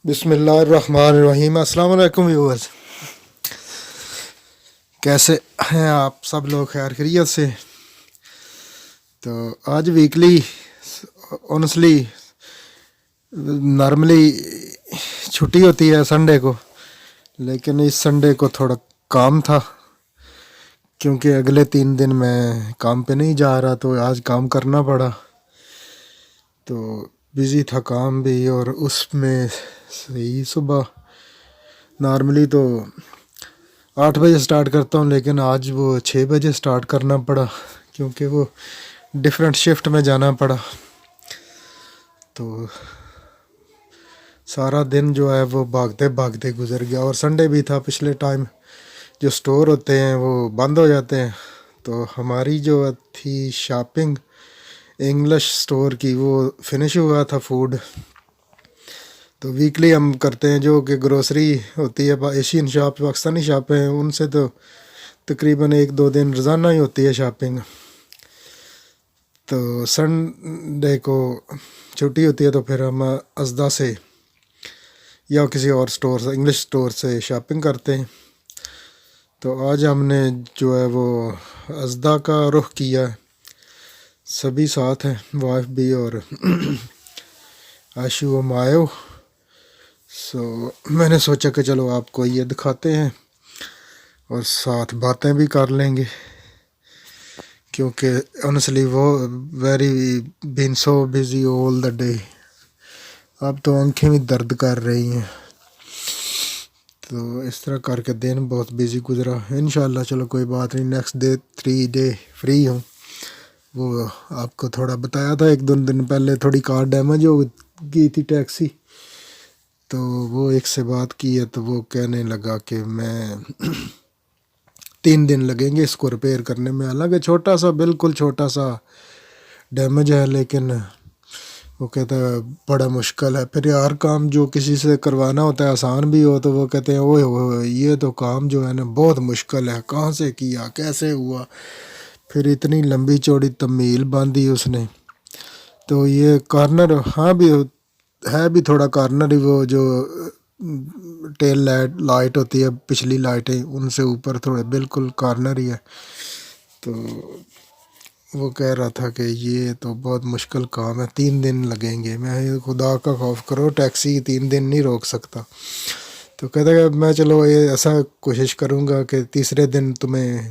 بسم اللہ الرحمن الرحیم۔ السلام علیکم ویورز، کیسے ہیں آپ سب لوگ؟ خیر خیریت سے؟ تو آج ویکلی اونسلی نارملی چھٹی ہوتی ہے سنڈے کو، لیکن اس سنڈے کو تھوڑا کام تھا کیونکہ اگلے 3 دن میں کام پہ نہیں جا رہا، تو آج کام کرنا پڑا۔ تو بزی تھا کام بھی، اور اس میں صحیح صبح نارملی تو 8 بجے سٹارٹ کرتا ہوں، لیکن آج وہ 6 بجے سٹارٹ کرنا پڑا کیونکہ وہ ڈفرینٹ شفٹ میں جانا پڑا۔ تو سارا دن جو ہے وہ بھاگتے بھاگتے گزر گیا، اور سنڈے بھی تھا۔ پچھلے ٹائم جو سٹور ہوتے ہیں وہ بند ہو جاتے ہیں، تو ہماری جو تھی شاپنگ انگلش سٹور کی وہ فنش ہوا تھا فوڈ۔ تو ویکلی ہم کرتے ہیں جو کہ گروسری ہوتی ہے، ایشین شاپ پاکستانی شاپیں ہیں، ان سے تو تقریباً 1-2 دن روزانہ ہی ہوتی ہے شاپنگ۔ تو سنڈے کو چھٹی ہوتی ہے تو پھر ہم ازدا سے یا کسی اور سٹور سے، انگلش سٹور سے شاپنگ کرتے ہیں۔ تو آج ہم نے جو ہے وہ ازدا کا رخ کیا ہے، سبھی ساتھ ہیں، وائف بھی اور آشو و مایو۔ میں نے سوچا کہ چلو آپ کو یہ دکھاتے ہیں اور ساتھ باتیں بھی کر لیں گے، کیونکہ آنیسٹلی وہ very been so busy all the day, اب تو آنکھیں بھی درد کر رہی ہیں۔ تو اس طرح کر کے دن بہت بزی گزرا۔ انشاءاللہ چلو کوئی بات نہیں، نیکسٹ ڈے 3 ڈے فری ہوں۔ وہ آپ کو تھوڑا بتایا تھا 1-2 دن پہلے، تھوڑی کار ڈیمیج ہو گئی تھی ٹیکسی، تو وہ ایک سے بات کی ہے، تو وہ کہنے لگا کہ میں 3 دن لگیں گے اس کو ریپیئر کرنے میں۔ حالانکہ چھوٹا سا، بالکل چھوٹا سا ڈیمیج ہے، لیکن وہ کہتا ہے بڑا مشکل ہے۔ پھر ہر کام جو کسی سے کروانا ہوتا ہے آسان بھی ہو تو وہ کہتے ہیں اوہ اوہ یہ تو کام جو ہے نا بہت مشکل ہے، کہاں سے کیا، کیسے ہوا۔ پھر اتنی لمبی چوڑی تمیل باندھی اس نے۔ تو یہ کارنر ہاں بھی ہے، بھی تھوڑا کارنر ہی، وہ جو ٹیل لائٹ ہوتی ہے، پچھلی لائٹیں ان سے اوپر تھوڑے بالکل کارنر ہی ہے۔ تو وہ کہہ رہا تھا کہ یہ تو بہت مشکل کام ہے، 3 دن لگیں گے۔ میں خدا کا خوف کرو، ٹیکسی 3 دن نہیں روک سکتا۔ تو کہتا کہ میں چلو یہ ایسا کوشش کروں گا کہ تیسرے دن تمہیں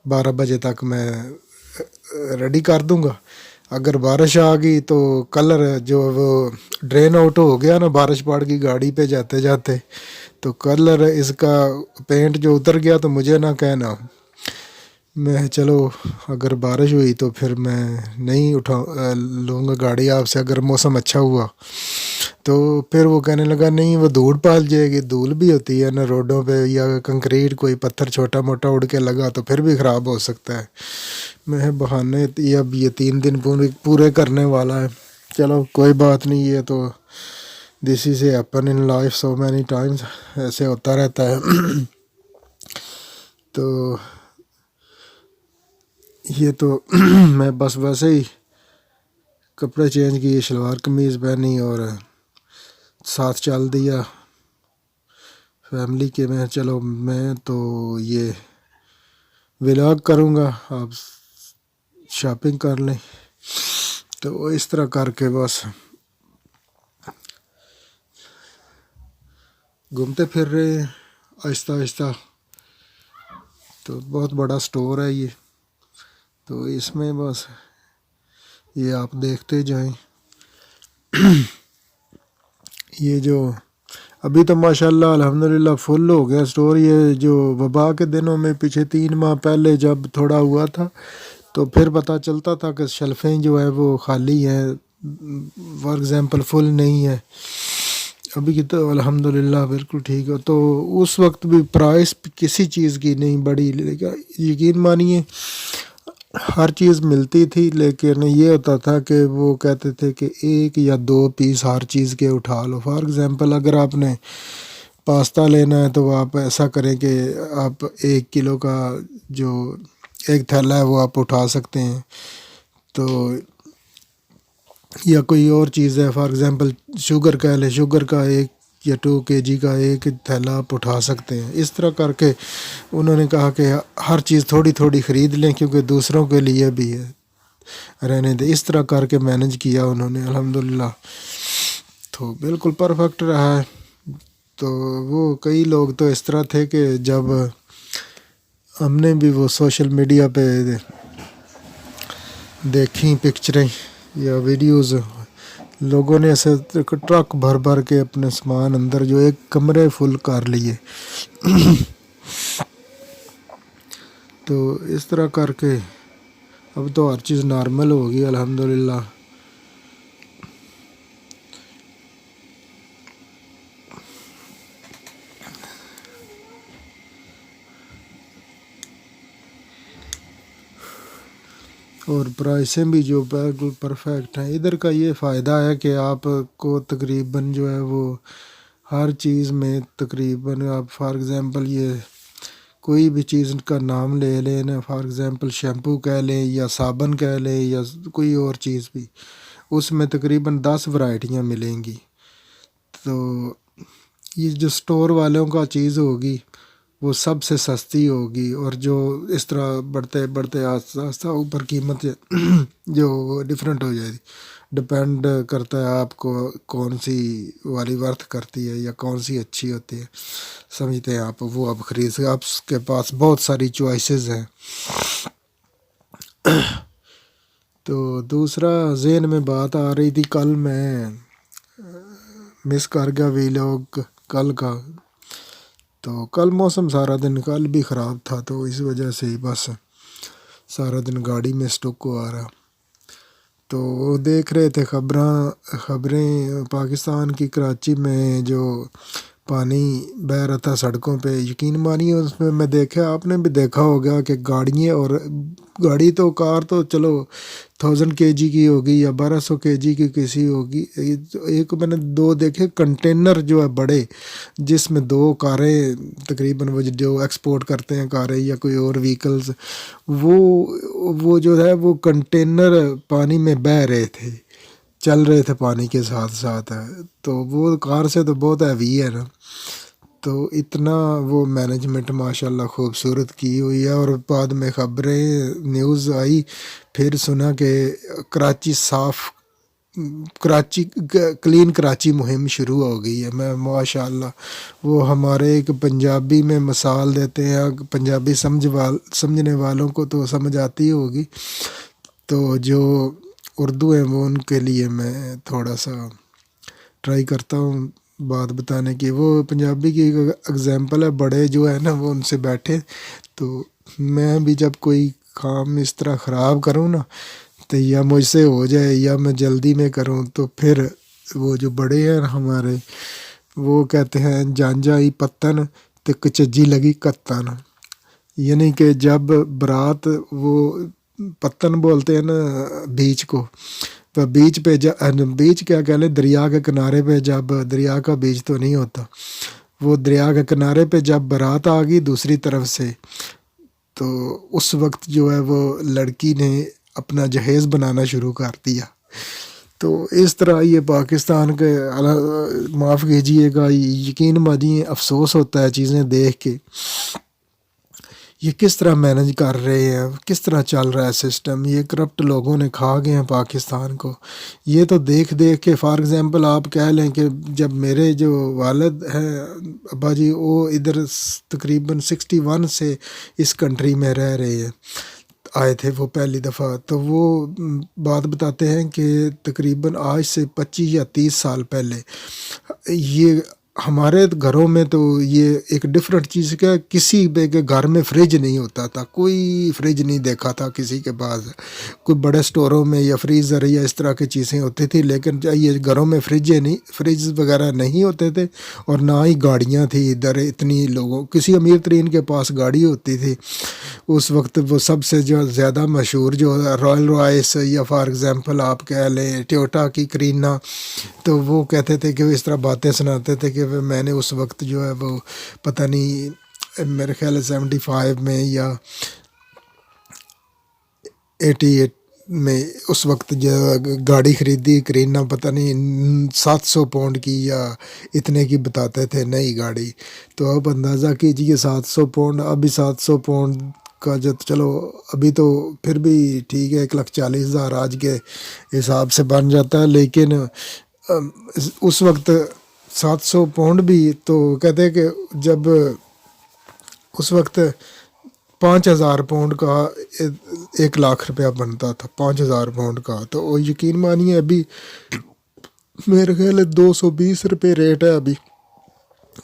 12 بجے تک میں ریڈی کر دوں گا۔ اگر بارش آ گئی تو کلر جو وہ ڈرین آؤٹ ہو گیا نا، بارش پڑ گئی گاڑی پہ جاتے جاتے، تو کلر اس کا پینٹ جو اتر گیا تو مجھے نہ کہنا۔ میں چلو اگر بارش ہوئی تو پھر میں نہیں لوں گا گاڑی آپ سے، اگر موسم اچھا ہوا تو۔ پھر وہ کہنے لگا نہیں وہ دھول پال جائے گی، دھول بھی ہوتی ہے نا روڈوں پہ، یا کنکریٹ کوئی پتھر چھوٹا موٹا اڑ کے لگا تو پھر بھی خراب ہو سکتا ہے۔ میں بہانے اب یہ 3 دن پورے کرنے والا ہے۔ چلو کوئی بات نہیں، یہ تو this is a happen in life so many times, ایسے ہوتا رہتا ہے۔ تو یہ تو میں بس ویسے ہی کپڑے چینج کیے، شلوار قمیض پہنی اور ساتھ چل دیا فیملی کے۔ میں چلو میں تو یہ ولاگ کروں گا، آپ شاپنگ کر لیں۔ تو اس طرح کر کے بس گھومتے پھر رہے ہیں آہستہ آہستہ۔ تو بہت بڑا سٹور ہے یہ، تو اس میں بس یہ آپ دیکھتے جائیں۔ یہ جو ابھی تو ماشاءاللہ الحمدللہ فل ہو گیا سٹور۔ یہ جو وبا کے دنوں میں پیچھے 3 ماہ پہلے جب تھوڑا ہوا تھا تو پھر پتہ چلتا تھا کہ شیلفیں جو ہے وہ خالی ہیں، فار ایگزامپل فل نہیں ہے۔ ابھی کی تو الحمدللہ بالکل ٹھیک ہے۔ تو اس وقت بھی پرائس کسی چیز کی نہیں بڑھی، لیکن یقین مانیے ہر چیز ملتی تھی، لیکن یہ ہوتا تھا کہ وہ کہتے تھے کہ 1 یا 2 پیس ہر چیز کے اٹھا لو۔ فار ایگزامپل اگر آپ نے پاستا لینا ہے تو آپ ایسا کریں کہ آپ 1 کلو کا جو ایک تھیلا ہے وہ آپ اٹھا سکتے ہیں۔ تو یا کوئی اور چیز ہے، فار ایگزامپل شوگر کہہ لیں، شوگر کا 1 یا 2 kg کا ایک تھیلا آپ اٹھا سکتے ہیں۔ اس طرح کر کے انہوں نے کہا کہ ہر چیز تھوڑی تھوڑی خرید لیں کیونکہ دوسروں کے لیے بھی ہے، رہنے دیں۔ اس طرح کر کے مینج کیا انہوں نے الحمدللہ، تو بالکل پرفیکٹ رہا ہے۔ تو وہ کئی لوگ تو اس طرح تھے کہ جب ہم نے بھی وہ سوشل میڈیا پہ دیکھیں پکچریں یا ویڈیوز، لوگوں نے ایسے ٹرک بھر بھر کے اپنے سامان اندر جو ایک کمرے فل کر لیے۔ تو اس طرح کر کے اب تو ہر چیز نارمل ہو گئی الحمدللہ۔ اور پرائسیں بھی جو بالکل پرفیکٹ ہیں۔ ادھر کا یہ فائدہ ہے کہ آپ کو تقریباً جو ہے وہ ہر چیز میں تقریباً آپ فار ایگزامپل یہ کوئی بھی چیز کا نام لے لیں نا، فار ایگزامپل شیمپو کہہ لیں یا صابن کہہ لیں یا کوئی اور چیز بھی، اس میں تقریباً 10 ورائٹیاں ملیں گی۔ تو یہ جو سٹور والوں کا چیز ہوگی وہ سب سے سستی ہوگی، اور جو اس طرح بڑھتے بڑھتے آہستہ آہستہ اوپر قیمت جو وہ ڈفرینٹ ہو جائے گی۔ ڈپینڈ کرتا ہے آپ کو کون سی والی ورتھ کرتی ہے یا کون سی اچھی ہوتی ہے، سمجھتے ہیں آپ، وہ آپ خرید سکتے، آپ کے پاس بہت ساری چوائسیز ہیں۔ تو دوسرا ذہن میں بات آ رہی تھی، کل میں مس کر گیا ویلاگ کل کا، تو کل موسم سارا دن کل بھی خراب تھا، تو اس وجہ سے ہی بس سارا دن گاڑی میں اسٹک کو آ رہا۔ تو وہ دیکھ رہے تھے خبریں پاکستان کی کراچی میں جو پانی بہہ رہا تھا سڑکوں پہ، یقین مانیے اس میں میں دیکھا، آپ نے بھی دیکھا ہوگا کہ گاڑیاں، اور گاڑی تو کار تو چلو 1000 kg کی ہوگی یا 1200 kg کی کسی ہوگی، ایک میں نے 2 دیکھے کنٹینر جو ہے بڑے، جس میں 2 کاریں تقریباً وہ جو ایکسپورٹ کرتے ہیں کاریں یا کوئی اور وہیکلز، وہ جو ہے وہ کنٹینر پانی میں بہہ رہے تھے، چل رہے تھے پانی کے ساتھ ساتھ، تو وہ کار سے تو بہت ہیوی ہے نا، تو اتنا وہ مینجمنٹ ماشاءاللہ خوبصورت کی ہوئی ہے۔ اور بعد میں خبریں نیوز آئی، پھر سنا کہ کراچی کلین کراچی مہم شروع ہو گئی ہے۔ میں ماشاءاللہ وہ ہمارے ایک پنجابی میں مثال دیتے ہیں، پنجابی سمجھنے والوں کو تو سمجھ آتی ہوگی، تو جو اردو ہیں وہ ان کے لیے میں تھوڑا سا ٹرائی کرتا ہوں بات بتانے کی۔ وہ پنجابی کی ایک اگزامپل ہے، بڑے جو ہے نا وہ ان سے بیٹھے، تو میں بھی جب کوئی کام اس طرح خراب کروں نا تو یا مجھ سے ہو جائے یا میں جلدی میں کروں، تو پھر وہ جو بڑے ہیں ہمارے وہ کہتے ہیں جانجا ہی پتن تے کچجی لگی کتن، یعنی کہ جب برات، وہ پتن بولتے ہیں نا بیچ کو، تو بیچ کیا کہہ لیں، دریا کے کنارے پہ، جب دریا کا بیچ تو نہیں ہوتا، وہ دریا کے کنارے پہ جب بارات آ گئی دوسری طرف سے، تو اس وقت جو ہے وہ لڑکی نے اپنا جہیز بنانا شروع کر دیا۔ تو اس طرح یہ پاکستان کے، معاف کیجیے گا، یقین مانیے افسوس ہوتا ہے چیزیں دیکھ کے، یہ کس طرح مینج کر رہے ہیں، کس طرح چل رہا ہے سسٹم، یہ کرپٹ لوگوں نے کھا گئے ہیں پاکستان کو۔ یہ تو دیکھ دیکھ کے، فار ایگزامپل آپ کہہ لیں کہ جب میرے جو والد ہیں ابا جی، وہ ادھر تقریباً 61 سے اس کنٹری میں رہ رہے ہیں، آئے تھے وہ پہلی دفعہ، تو وہ بات بتاتے ہیں کہ تقریباً آج سے 25 یا 30 سال پہلے یہ ہمارے گھروں میں تو یہ ایک ڈفرینٹ چیز کیا، کسی کے گھر میں فریج نہیں ہوتا تھا، کوئی فریج نہیں دیکھا تھا کسی کے پاس، کوئی بڑے سٹوروں میں یا فریزر یا اس طرح کی چیزیں ہوتی تھی، لیکن یہ گھروں میں فریج وغیرہ نہیں ہوتے تھے، اور نہ ہی گاڑیاں تھیں ادھر اتنی لوگوں، کسی امیر ترین کے پاس گاڑی ہوتی تھی اس وقت، وہ سب سے جو زیادہ مشہور جو رائل رائس، یا فار ایگزامپل آپ کہہ لیں ٹویوٹا کی کرینا، تو وہ کہتے تھے کہ وہ اس طرح باتیں سناتے تھے کہ میں نے اس وقت جو ہے وہ پتہ نہیں میرے خیال ہے 75 میں یا 88 میں اس وقت جو گاڑی خریدنا پتہ نہیں 700 پاؤنڈ کی یا اتنے کی بتاتے تھے نئی گاڑی، تو اب اندازہ کیجیے 700 پاؤنڈ، ابھی 700 پاؤنڈ کا جو چلو ابھی تو پھر بھی ٹھیک ہے 1,40,000 آج کے حساب سے بن جاتا ہے، لیکن اس وقت 700 پاؤنڈ بھی تو کہتے ہیں کہ جب اس وقت 5,000 پاؤنڈ کا 1,00,000 روپیہ بنتا تھا، 5,000 پاؤنڈ کا، تو وہ یقین مانیے ابھی میرے خیال ہے 220 روپے ریٹ ہے ابھی،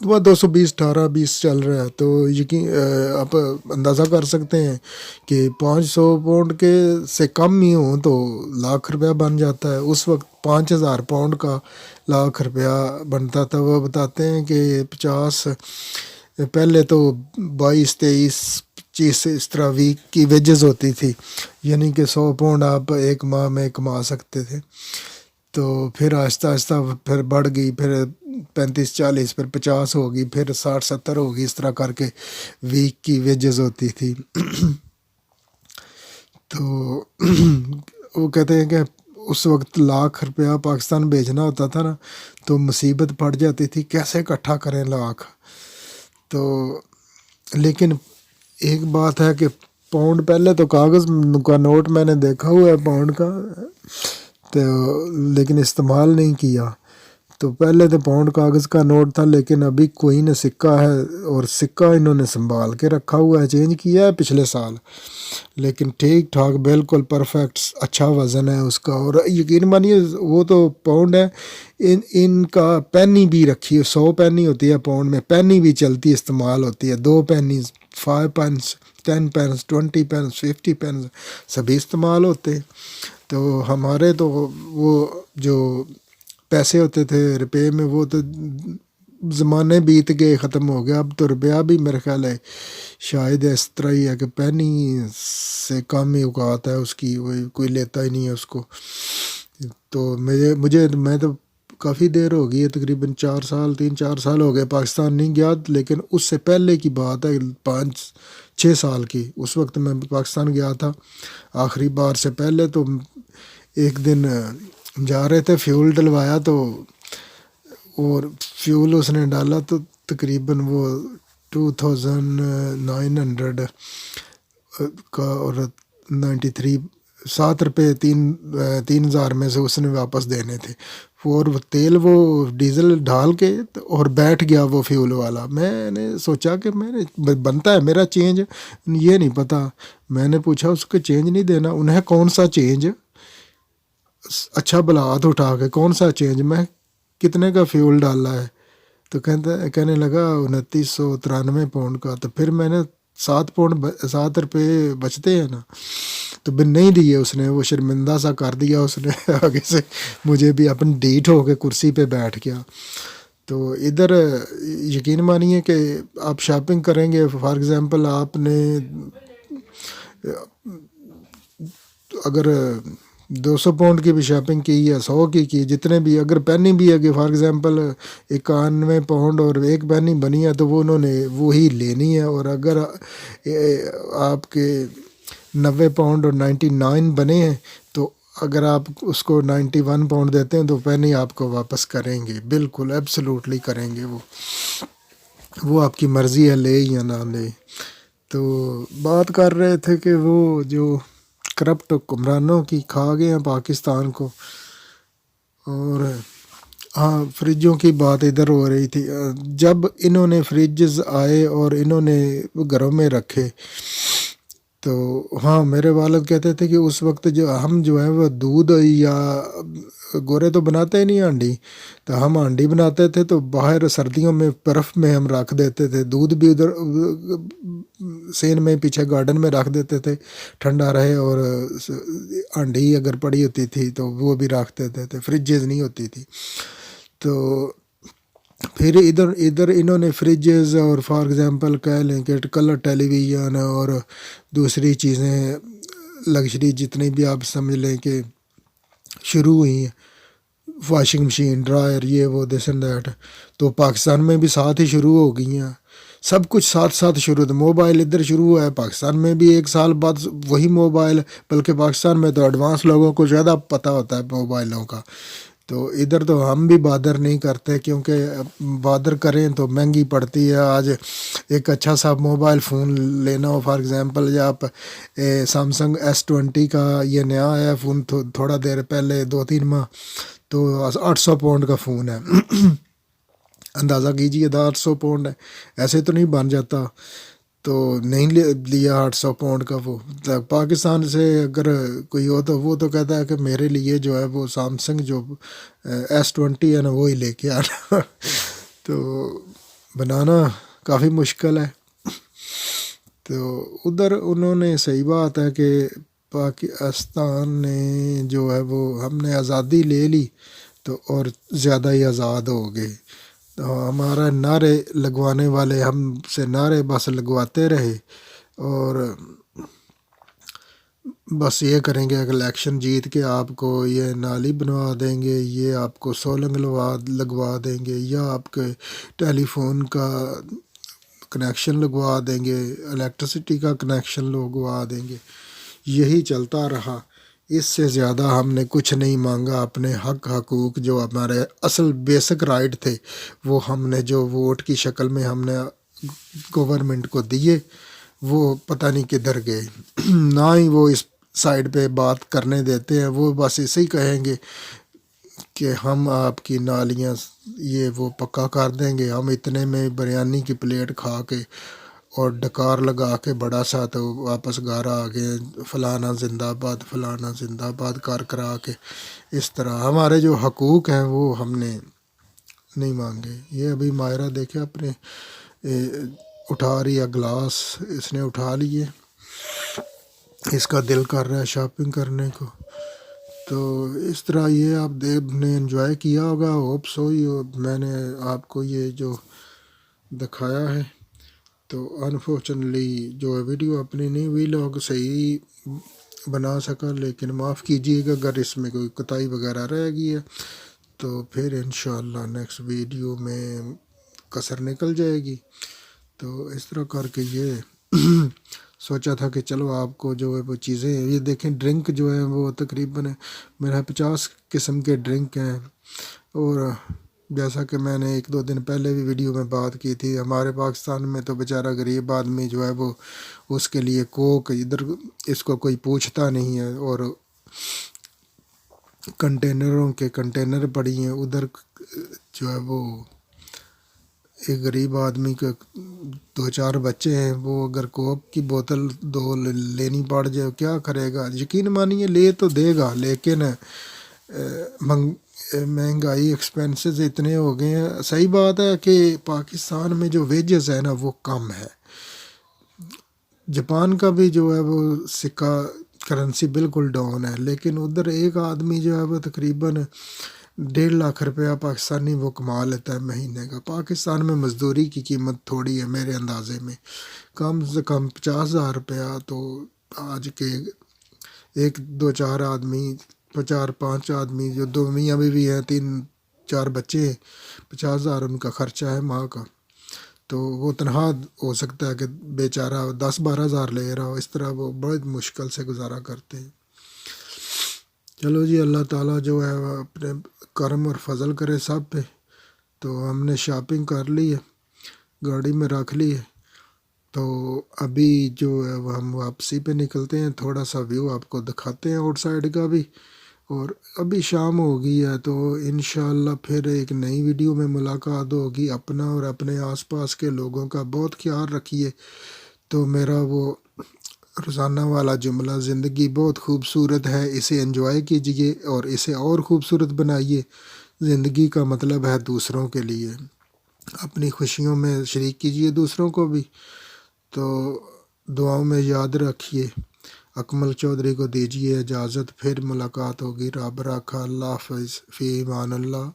وہ 220 18-20 چل رہا ہے، تو یقین آپ اندازہ کر سکتے ہیں کہ 500 پاؤنڈ کے سے کم ہی ہوں تو 1,00,000 روپیہ بن جاتا ہے۔ اس وقت 5,000 پاؤنڈ کا 1,00,000 روپیہ بنتا تھا۔ وہ بتاتے ہیں کہ 50 پہلے تو 22-23-25 اس طرح ویک کی ویجز ہوتی تھی، یعنی کہ 100 پاؤنڈ آپ ایک ماہ میں کما سکتے تھے، تو پھر آہستہ آہستہ پھر بڑھ گئی، پھر 35-40، پھر 50 ہوگی، پھر 60-70 ہوگی، اس طرح کر کے ویک کی ویجز ہوتی تھی۔ تو وہ کہتے ہیں کہ اس وقت 1,00,000 روپیہ پاکستان بھیجنا ہوتا تھا نا تو مصیبت پڑ جاتی تھی، کیسے اکٹھا کریں 1,00,000۔ تو لیکن ایک بات ہے کہ پاؤنڈ پہلے تو کاغذ کا نوٹ میں نے دیکھا ہوا ہے پاؤنڈ کا، تو لیکن استعمال نہیں کیا، تو پہلے تو پاؤنڈ کاغذ کا نوٹ تھا، لیکن ابھی کوئی نے سکہ ہے، اور سکہ انہوں نے سنبھال کے رکھا ہوا ہے، چینج کیا ہے پچھلے سال، لیکن ٹھیک ٹھاک بالکل پرفیکٹ اچھا وزن ہے اس کا۔ اور یقین مانیے وہ تو پاؤنڈ ہے، ان کا پینی بھی رکھی ہے، 100 پینی ہوتی ہے پاؤنڈ میں، پینی بھی چلتی استعمال ہوتی ہے، 2 پینیز، 5 پینس، 10 پینس، 20 پینس، 50 پینس سبھی استعمال ہوتے ہیں۔ تو ہمارے تو وہ جو پیسے ہوتے تھے روپے میں وہ تو زمانے بیت گئے، ختم ہو گیا، اب تو روپیہ بھی میرے خیال ہے شاید اس طرح ہی ہے کہ پینی سے کم ہی اوقات ہے اس کی، کوئی لیتا ہی نہیں ہے اس کو۔ تو میں تو کافی دیر ہو گئی ہے، تقریباً 3-4 سال ہو گئے پاکستان نہیں گیا، لیکن اس سے پہلے کی بات ہے 5-6 سال کی، اس وقت میں پاکستان گیا تھا آخری بار سے پہلے۔ تو ایک دن جا رہے تھے، فیول ڈلوایا تو، اور فیول اس نے ڈالا تو تقریباً وہ 2,900 کا، اور 93 7 روپے 3,000 میں سے اس نے واپس دینے تھے، اور وہ تیل وہ ڈیزل ڈال کے اور بیٹھ گیا وہ فیول والا۔ میں نے سوچا کہ بنتا ہے میرا چینج، یہ نہیں پتہ، میں نے پوچھا اس کو چینج نہیں دینا، انہیں کون سا چینج، اچھا بلا ہاتھ اٹھا کے کون سا چینج، میں کتنے کا فیول ڈالا ہے، تو کہنے لگا 2,993 پاؤنڈ کا۔ تو پھر میں نے 7 روپے بچتے ہیں نا، تو بھی نہیں دیے اس نے، وہ شرمندہ سا کر دیا اس نے آگے سے، مجھے بھی اپنی ڈیٹ ہو کے کرسی پہ بیٹھ گیا۔ تو ادھر یقین مانیے کہ آپ شاپنگ کریں گے، فار ایگزامپل آپ نے اگر 200 پاؤنڈ کی بھی شاپنگ کی یا 100 کی جتنے بھی، اگر پینی بھی ہے کہ فار ایگزامپل 91 پاؤنڈ اور ایک پینی بنی ہے تو وہ انہوں نے وہی لینی ہے، اور اگر آپ کے 90 پاؤنڈ اور 99 بنے ہیں تو اگر آپ اس کو 91 پاؤنڈ دیتے ہیں تو پینی آپ کو واپس کریں گے، بالکل ایبسلوٹلی کریں گے، وہ آپ کی مرضی ہے لے یا نہ لے۔ تو بات کر رہے تھے کہ وہ جو کرپٹ حکمرانوں کی کھا گئے ہیں پاکستان کو، اور ہاں فریجوں کی بات ادھر ہو رہی تھی، جب انہوں نے فریجز آئے اور انہوں نے گھروں میں رکھے تو ہاں میرے والد کہتے تھے کہ اس وقت جو ہے وہ دودھ یا گورے تو بناتے ہی نہیں ہانڈی، تو ہم ہانڈی بناتے تھے تو باہر سردیوں میں برف میں ہم رکھ دیتے تھے، دودھ بھی ادھر سین میں پیچھے گارڈن میں رکھ دیتے تھے ٹھنڈا رہے، اور ہانڈی اگر پڑی ہوتی تھی تو وہ بھی رکھ دیتے تھے، فریجز نہیں ہوتی تھی۔ تو پھر ادھر انہوں نے فریجز اور فار ایگزامپل کہہ لیں کہ کلر ٹیلی ویژن اور دوسری چیزیں لگژری جتنی بھی آپ سمجھ لیں کہ شروع ہوئی ہیں، واشنگ مشین، ڈرائر، یہ وہ دس اینڈ دیٹ، تو پاکستان میں بھی ساتھ ہی شروع ہو گئی ہیں، سب کچھ ساتھ ساتھ شروع تھا. موبائل ادھر شروع ہوا ہے پاکستان میں بھی 1 سال بعد وہی موبائل, بلکہ پاکستان میں تو ایڈوانس لوگوں کو زیادہ پتہ ہوتا ہے موبائلوں کا. تو ادھر تو ہم بھی بادر نہیں کرتے, کیونکہ بادر کریں تو مہنگی پڑتی ہے. آج ایک اچھا سا موبائل فون لینا ہو, فار ایگزامپل یا آپ سیمسنگ S20 کا یہ نیا آیا فون تھوڑا دیر پہلے 2-3 ماہ, تو 800 پاؤنڈ کا فون ہے. اندازہ کیجیے 800 پاؤنڈ ہے, ایسے تو نہیں بن جاتا. تو نہیں لیا 800 پاؤنڈ کا. وہ پاکستان سے اگر کوئی ہو تو وہ تو کہتا ہے کہ میرے لیے جو ہے وہ سیمسنگ جو S20 ہے نا وہی لے کے آنا. تو بنانا کافی مشکل ہے. تو ادھر انہوں نے صحیح بات ہے کہ پاکستان نے جو ہے وہ ہم نے آزادی لے لی تو اور زیادہ ہی آزاد ہو گئے. تو ہمارا نعرے لگوانے والے ہم سے نعرے بس لگواتے رہے, اور بس یہ کریں گے کہ الیکشن جیت کے آپ کو یہ نالی بنوا دیں گے, یہ آپ کو سولنگ لگوا دیں گے, یا آپ کے ٹیلی فون کا کنیکشن لگوا دیں گے, الیکٹرسٹی کا کنیکشن لگوا دیں گے. یہی چلتا رہا. اس سے زیادہ ہم نے کچھ نہیں مانگا. اپنے حقوق جو ہمارے اصل بیسک رائٹ تھے وہ ہم نے جو ووٹ کی شکل میں ہم نے گورنمنٹ کو دیے, وہ پتہ نہیں کدھر گئے. نہ ہی وہ اس سائڈ پہ بات کرنے دیتے ہیں. وہ بس اسے ہی کہیں گے کہ ہم آپ کی نالیاں یہ وہ پکا کر دیں گے, ہم اتنے میں بریانی کی پلیٹ کھا کے اور ڈکار لگا کے بڑا سا تو واپس گھر آ گئے, فلانا زندہ باد فلانا زندہ باد کرا کے. اس طرح ہمارے جو حقوق ہیں وہ ہم نے نہیں مانگے. یہ ابھی ماہرہ دیکھے اپنے اٹھا رہی ہے گلاس, اس نے اٹھا لیے, اس کا دل کر رہا ہے شاپنگ کرنے کو. تو اس طرح یہ آپ نے انجوائے کیا ہوگا, ہوپ سو. میں نے آپ کو یہ جو دکھایا ہے تو انفارچونیٹلی جو ویڈیو اپنی نہیں ویلاگ صحیح بنا سکا, لیکن معاف کیجیے گا اگر اس میں کوئی کوتاہی وغیرہ رہ گئی ہے. تو پھر انشاءاللہ نیکسٹ ویڈیو میں کسر نکل جائے گی. تو اس طرح کر کے یہ سوچا تھا کہ چلو آپ کو جو ہے وہ چیزیں, یہ دیکھیں ڈرنک جو ہے وہ تقریباً میرا 50 قسم کے ڈرنک ہیں. اور جیسا کہ میں نے 1-2 دن پہلے بھی ویڈیو میں بات کی تھی, ہمارے پاکستان میں تو بیچارہ غریب آدمی جو ہے وہ اس کے لیے کوک ادھر اس کو کوئی پوچھتا نہیں ہے, اور کنٹینروں کے کنٹینر پڑی ہیں ادھر. جو ہے وہ ایک غریب آدمی کے 2-4 بچے ہیں, وہ اگر کوک کی بوتل 2 لینی پڑ جائے کیا کرے گا؟ یقین مانیے لے تو دے گا, لیکن مہنگائی ایکسپینسز اتنے ہو گئے ہیں. صحیح بات ہے کہ پاکستان میں جو ویجز ہے نا وہ کم ہے. جاپان کا بھی جو ہے وہ سکہ کرنسی بالکل ڈاؤن ہے, لیکن ادھر ایک آدمی جو ہے وہ تقریباً 1.5 لاکھ روپیہ پاکستانی وہ کما لیتا ہے مہینے کا. پاکستان میں مزدوری کی قیمت تھوڑی ہے میرے اندازے میں, کم سے کم 50,000 روپیہ. تو آج کے 1-2-4 آدمی 4-5 آدمی جو 2 میاں بیوی ہیں 3-4 بچے ہیں, 50,000 ان کا خرچہ ہے ماہ کا. تو وہ تنہا ہو سکتا ہے کہ بیچارہ 10-12 ہزار لے رہا ہو, اس طرح وہ بہت مشکل سے گزارا کرتے ہیں. چلو جی, اللہ تعالیٰ جو ہے وہ اپنے کرم اور فضل کرے سب پہ. تو ہم نے شاپنگ کر لی ہے, گاڑی میں رکھ لی ہے. تو ابھی جو ہے وہ ہم واپسی پہ نکلتے ہیں, تھوڑا سا ویو آپ کو دکھاتے ہیں آؤٹ سائڈ کا بھی. اور ابھی شام ہو گئی ہے, تو انشاءاللہ پھر ایک نئی ویڈیو میں ملاقات ہوگی. اپنا اور اپنے آس پاس کے لوگوں کا بہت خیال رکھیے. تو میرا وہ روزانہ والا جملہ, زندگی بہت خوبصورت ہے, اسے انجوائے کیجیے اور اسے اور خوبصورت بنائیے. زندگی کا مطلب ہے دوسروں کے لیے, اپنی خوشیوں میں شریک کیجیے دوسروں کو بھی. تو دعاؤں میں یاد رکھیے. اکمل چودھری کو دیجیے اجازت, پھر ملاقات ہوگی. رب رکھا, اللہ حافظ, فی امان اللہ.